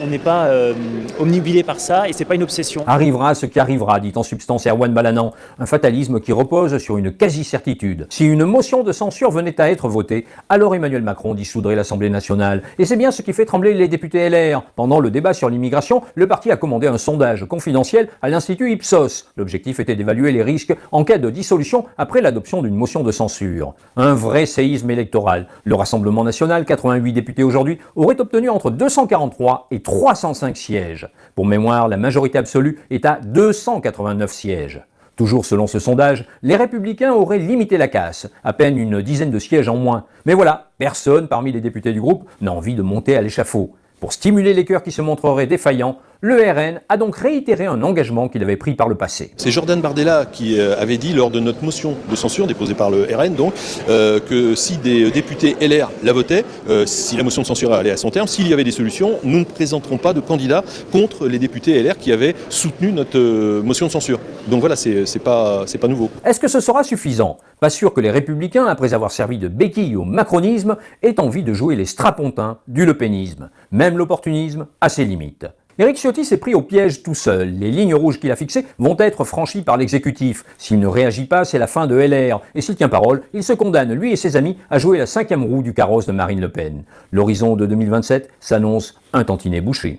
On n'est pas omnibilé par ça et c'est pas une obsession. Arrivera ce qui arrivera, dit en substance Erwan Balanan, un fatalisme qui repose sur une quasi-certitude. Si une motion de censure venait à être votée, alors Emmanuel Macron dissoudrait l'Assemblée nationale. Et c'est bien ce qui fait trembler les députés LR. Pendant le débat sur l'immigration, le parti a commandé un sondage confidentiel à l'Institut Ipsos. L'objectif était d'évaluer les risques en cas de dissolution après l'adoption d'une motion de censure. Un vrai séisme électoral. Le Rassemblement national, 88 députés aujourd'hui, aurait obtenu entre 243 et 305 sièges. Pour mémoire, la majorité absolue est à 289 sièges. Toujours selon ce sondage, les Républicains auraient limité la casse, à peine une dizaine de sièges en moins. Mais voilà, personne parmi les députés du groupe n'a envie de monter à l'échafaud. Pour stimuler les cœurs qui se montreraient défaillants, le RN a donc réitéré un engagement qu'il avait pris par le passé. C'est Jordan Bardella qui avait dit lors de notre motion de censure déposée par le RN donc que si des députés LR la votaient, si la motion de censure allait à son terme, s'il y avait des solutions, nous ne présenterons pas de candidats contre les députés LR qui avaient soutenu notre motion de censure. Donc voilà, c'est pas nouveau. Est-ce que ce sera suffisant? Pas sûr que les Républicains, après avoir servi de béquille au macronisme, aient envie de jouer les strapontins du lepénisme. Même l'opportunisme a ses limites. Éric Ciotti s'est pris au piège tout seul. Les lignes rouges qu'il a fixées vont être franchies par l'exécutif. S'il ne réagit pas, c'est la fin de LR. Et s'il tient parole, il se condamne, lui et ses amis, à jouer la 5e roue du carrosse de Marine Le Pen. L'horizon de 2027 s'annonce un tantinet bouché.